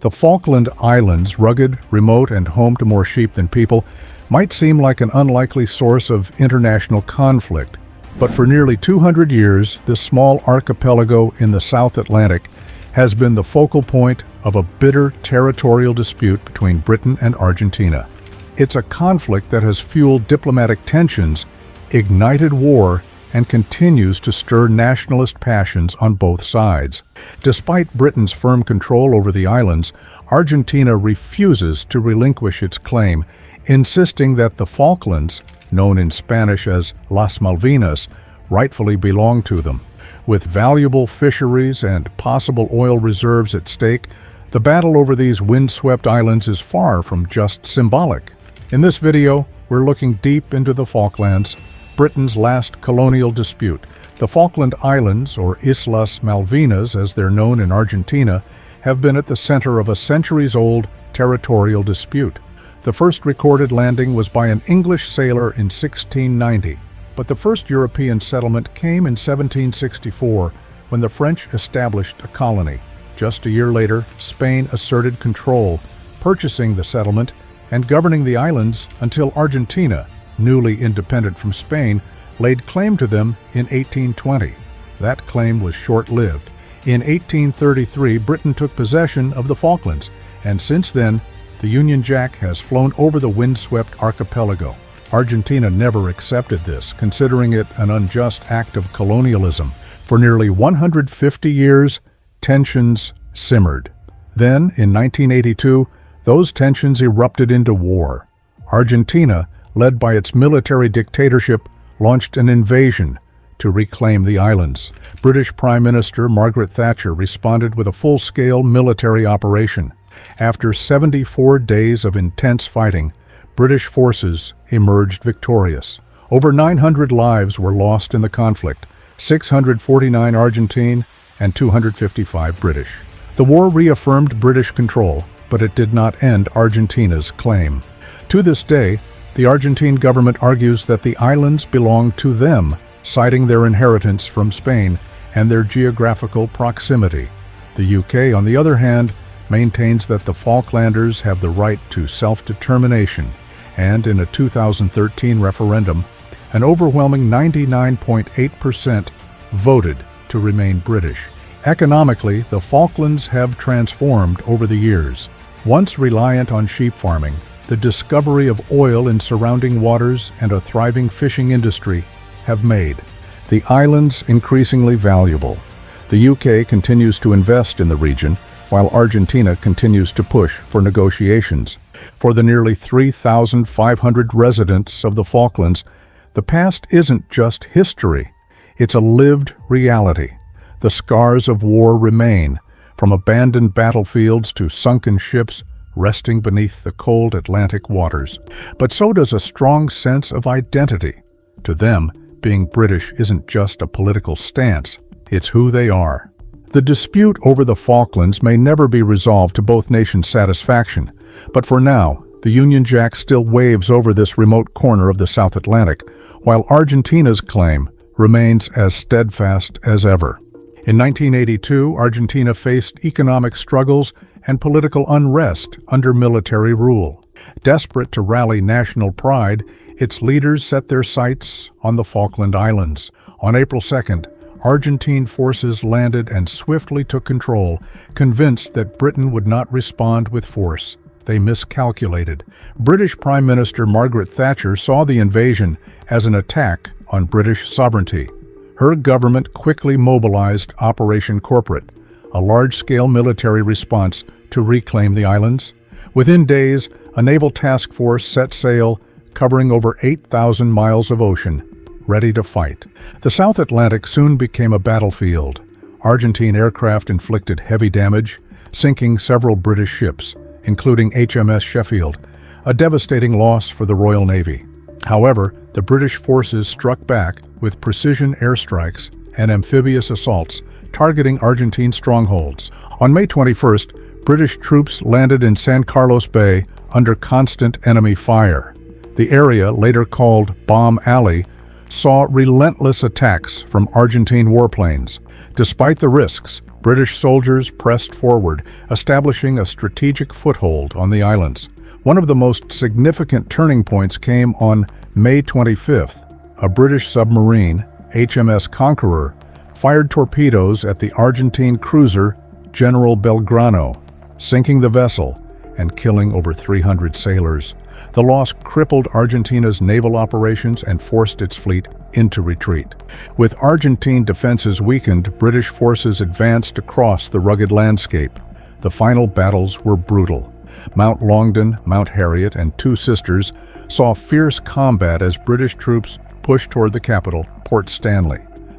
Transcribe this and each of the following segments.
The Falkland Islands, rugged, remote, and home to more sheep than people, might seem like an unlikely source of international conflict, but for nearly 200 years, this small archipelago in the South Atlantic has been the focal point of a bitter territorial dispute between Britain and Argentina. It's a conflict that has fueled diplomatic tensions, ignited war, and continues to stir nationalist passions on both sides. Despite Britain's firm control over the islands, Argentina refuses to relinquish its claim, insisting that the Falklands, known in Spanish as Las Malvinas, rightfully belong to them. With valuable fisheries and possible oil reserves at stake, the battle over these windswept islands is far from just symbolic. In this video, we're looking deep into the Falklands, Britain's last colonial dispute. The Falkland Islands, or Islas Malvinas as they're known in Argentina, have been at the center of a centuries-old territorial dispute. The first recorded landing was by an English sailor in 1690, but the first European settlement came in 1764 when the French established a colony. Just a year later, Spain asserted control, purchasing the settlement and governing the islands until Argentina, newly independent from Spain, laid claim to them in 1820. That claim was short-lived. In 1833, Britain took possession of the Falklands, and since then, the Union Jack has flown over the windswept archipelago. Argentina never accepted this, considering it an unjust act of colonialism. For nearly 150 years, tensions simmered. Then, in 1982, those tensions erupted into war. Argentina, led by its military dictatorship, launched an invasion to reclaim the islands. British Prime Minister Margaret Thatcher responded with a full-scale military operation. After 74 days of intense fighting, British forces emerged victorious. Over 900 lives were lost in the conflict, 649 Argentine and 255 British. The war reaffirmed British control, but it did not end Argentina's claim. To this day, the Argentine government argues that the islands belong to them, citing their inheritance from Spain and their geographical proximity. The UK, on the other hand, maintains that the Falklanders have the right to self-determination, and in a 2013 referendum, an overwhelming 99.8% voted to remain British. Economically, the Falklands have transformed over the years. Once reliant on sheep farming, the discovery of oil in surrounding waters and a thriving fishing industry have made the islands increasingly valuable. The UK continues to invest in the region, while Argentina continues to push for negotiations. For the nearly 3,500 residents of the Falklands, the past isn't just history, it's a lived reality. The scars of war remain, from abandoned battlefields to sunken ships resting beneath the cold Atlantic waters. But so does a strong sense of identity. To them, being British isn't just a political stance, it's who they are. The dispute over the Falklands may never be resolved to both nations' satisfaction, but for now, the Union Jack still waves over this remote corner of the South Atlantic, while Argentina's claim remains as steadfast as ever. In 1982, Argentina faced economic struggles and political unrest under military rule. Desperate to rally national pride, its leaders set their sights on the Falkland Islands. On April 2nd, Argentine forces landed and swiftly took control, convinced that Britain would not respond with force. They miscalculated. British Prime Minister Margaret Thatcher saw the invasion as an attack on British sovereignty. Her government quickly mobilized Operation Corporate, a large-scale military response to reclaim the islands. Within days, a naval task force set sail, covering over 8,000 miles of ocean, ready to fight. The South Atlantic soon became a battlefield. Argentine aircraft inflicted heavy damage, sinking several British ships, including HMS Sheffield, a devastating loss for the Royal Navy. However, the British forces struck back with precision airstrikes and amphibious assaults, targeting Argentine strongholds. On May 21st, British troops landed in San Carlos Bay under constant enemy fire. The area, later called Bomb Alley, saw relentless attacks from Argentine warplanes. Despite the risks, British soldiers pressed forward, establishing a strategic foothold on the islands. One of the most significant turning points came on May 25th. A British submarine, HMS Conqueror, fired torpedoes at the Argentine cruiser General Belgrano, sinking the vessel and killing over 300 sailors. The loss crippled Argentina's naval operations and forced its fleet into retreat. With Argentine defenses weakened, British forces advanced across the rugged landscape. The final battles were brutal. Mount Longdon, Mount Harriet, and Two Sisters saw fierce combat as British troops pushed toward the capital, Port Stanley.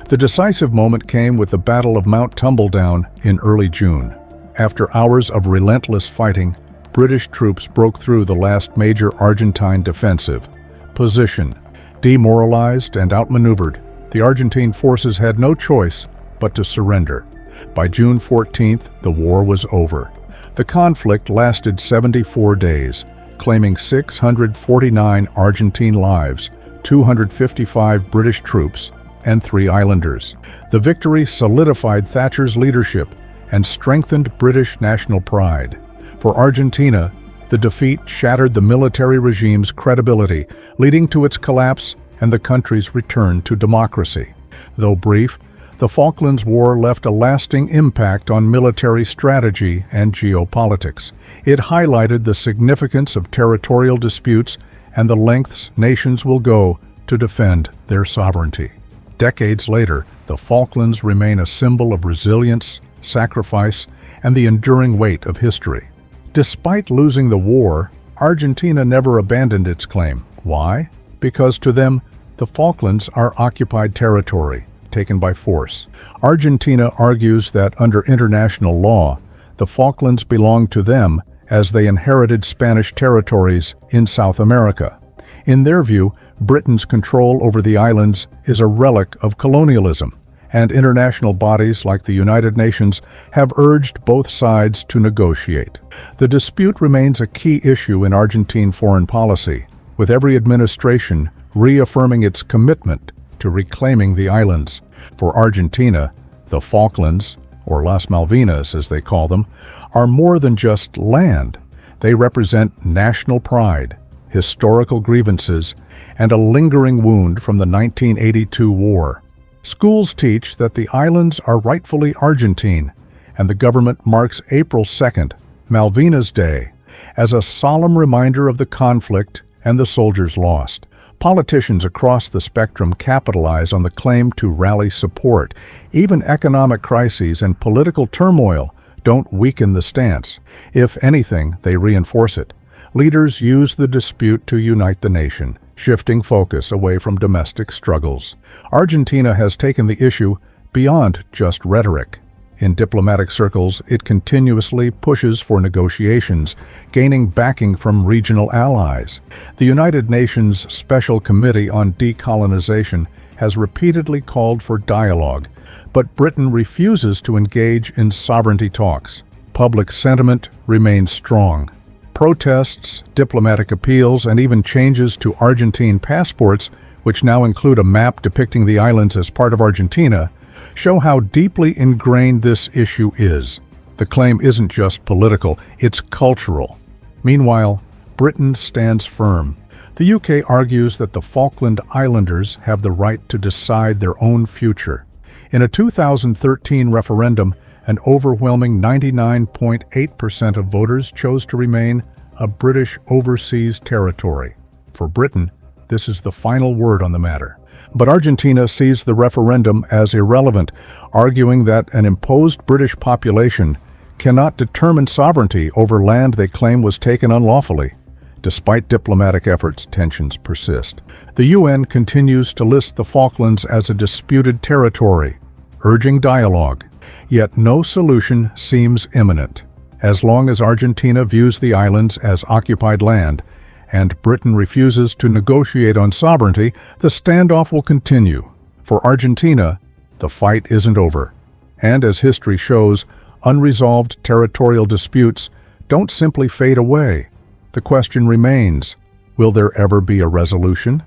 The decisive moment came with the Battle of Mount Tumbledown in early June. After hours of relentless fighting, British troops broke through the last major Argentine defensive position. Demoralized and outmaneuvered, the Argentine forces had no choice but to surrender. By June 14th, the war was over. The conflict lasted 74 days, claiming 649 Argentine lives, 255 British troops, and 3 islanders. The victory solidified Thatcher's leadership and strengthened British national pride. For Argentina, the defeat shattered the military regime's credibility, leading to its collapse and the country's return to democracy. Though brief, the Falklands War left a lasting impact on military strategy and geopolitics. It highlighted the significance of territorial disputes and the lengths nations will go to defend their sovereignty. Decades later, the Falklands remain a symbol of resilience, sacrifice, and the enduring weight of history. Despite losing the war, Argentina never abandoned its claim. Why? Because to them, the Falklands are occupied territory, taken by force. Argentina argues that under international law, the Falklands belong to them as they inherited Spanish territories in South America. In their view, Britain's control over the islands is a relic of colonialism, and international bodies like the United Nations have urged both sides to negotiate. The dispute remains a key issue in Argentine foreign policy, with every administration reaffirming its commitment to reclaiming the islands. For Argentina, the Falklands, or Las Malvinas as they call them, are more than just land. They represent national pride, historical grievances, and a lingering wound from the 1982 war. Schools teach that the islands are rightfully Argentine, and the government marks April 2nd, Malvinas Day, as a solemn reminder of the conflict and the soldiers lost. Politicians across the spectrum capitalize on the claim to rally support. Even economic crises and political turmoil don't weaken the stance. If anything, they reinforce it. Leaders use the dispute to unite the nation, shifting focus away from domestic struggles. Argentina has taken the issue beyond just rhetoric. In diplomatic circles, it continuously pushes for negotiations, gaining backing from regional allies. The United Nations Special Committee on Decolonization has repeatedly called for dialogue, but Britain refuses to engage in sovereignty talks. Public sentiment remains strong. Protests, diplomatic appeals, and even changes to Argentine passports, which now include a map depicting the islands as part of Argentina, show how deeply ingrained this issue is. The claim isn't just political, it's cultural. Meanwhile, Britain stands firm. The UK argues that the Falkland Islanders have the right to decide their own future. In a 2013 referendum, an overwhelming 99.8% of voters chose to remain a British overseas territory. For Britain, this is the final word on the matter. But Argentina sees the referendum as irrelevant, arguing that an imposed British population cannot determine sovereignty over land they claim was taken unlawfully. Despite diplomatic efforts, tensions persist. The UN continues to list the Falklands as a disputed territory, urging dialogue. Yet no solution seems imminent. As long as Argentina views the islands as occupied land, and Britain refuses to negotiate on sovereignty, the standoff will continue. For Argentina, the fight isn't over. And as history shows, unresolved territorial disputes don't simply fade away. The question remains, will there ever be a resolution?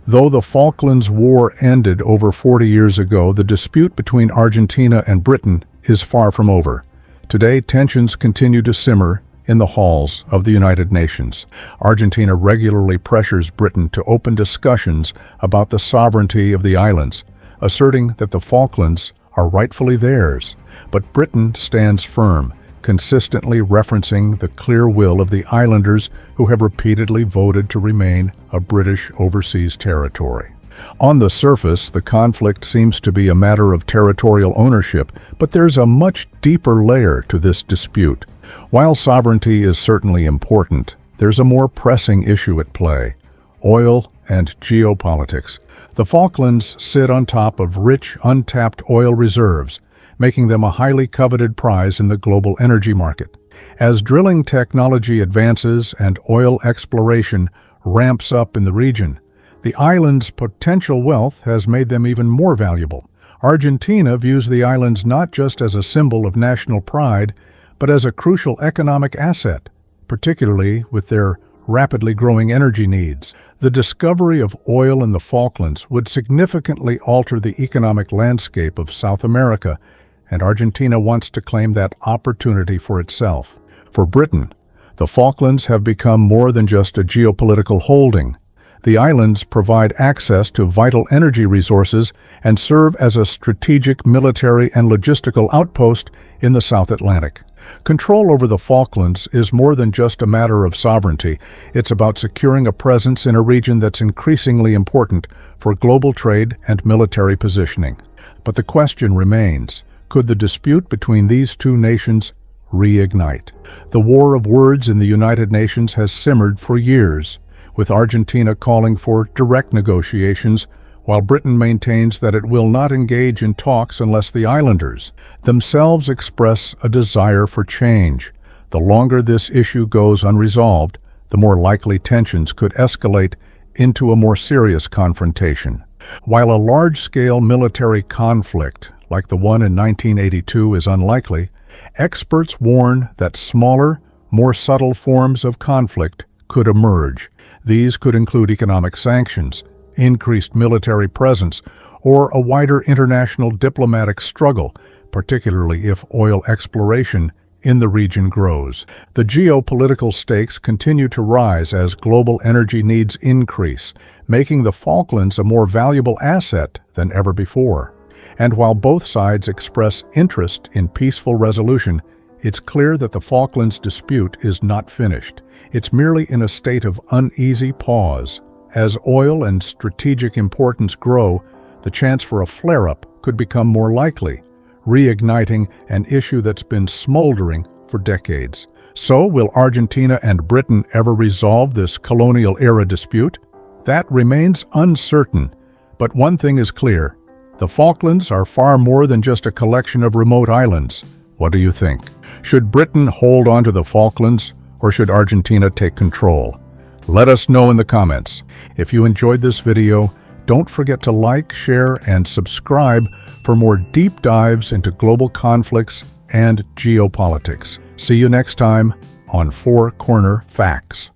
Though the Falklands War ended over 40 years ago, the dispute between Argentina and Britain is far from over. Today, tensions continue to simmer in the halls of the United Nations. Argentina regularly pressures Britain to open discussions about the sovereignty of the islands, asserting that the Falklands are rightfully theirs. But Britain stands firm, consistently referencing the clear will of the islanders who have repeatedly voted to remain a British overseas territory. On the surface, the conflict seems to be a matter of territorial ownership, but there's a much deeper layer to this dispute. While sovereignty is certainly important, there's a more pressing issue at play: oil and geopolitics. The Falklands sit on top of rich, untapped oil reserves, making them a highly coveted prize in the global energy market. As drilling technology advances and oil exploration ramps up in the region, the islands' potential wealth has made them even more valuable. Argentina views the islands not just as a symbol of national pride, but as a crucial economic asset, particularly with their rapidly growing energy needs. The discovery of oil in the Falklands would significantly alter the economic landscape of South America, and Argentina wants to claim that opportunity for itself. For Britain, the Falklands have become more than just a geopolitical holding. The islands provide access to vital energy resources and serve as a strategic military and logistical outpost in the South Atlantic. Control over the Falklands is more than just a matter of sovereignty. It's about securing a presence in a region that's increasingly important for global trade and military positioning. But the question remains, could the dispute between these two nations reignite? The war of words in the United Nations has simmered for years, with Argentina calling for direct negotiations, while Britain maintains that it will not engage in talks unless the islanders themselves express a desire for change. The longer this issue goes unresolved, the more likely tensions could escalate into a more serious confrontation. While a large-scale military conflict like the one in 1982 is unlikely, experts warn that smaller, more subtle forms of conflict could emerge. These could include economic sanctions, increased military presence, or a wider international diplomatic struggle, particularly if oil exploration in the region grows. The geopolitical stakes continue to rise as global energy needs increase, making the Falklands a more valuable asset than ever before. And while both sides express interest in peaceful resolution, it's clear that the Falklands dispute is not finished. It's merely in a state of uneasy pause. As oil and strategic importance grow, the chance for a flare-up could become more likely, reigniting an issue that's been smoldering for decades. So, will Argentina and Britain ever resolve this colonial-era dispute? That remains uncertain. But one thing is clear: the Falklands are far more than just a collection of remote islands. What do you think? Should Britain hold on to the Falklands, or should Argentina take control? Let us know in the comments. If you enjoyed this video, don't forget to like, share, and subscribe for more deep dives into global conflicts and geopolitics. See you next time on Four Corner Facts.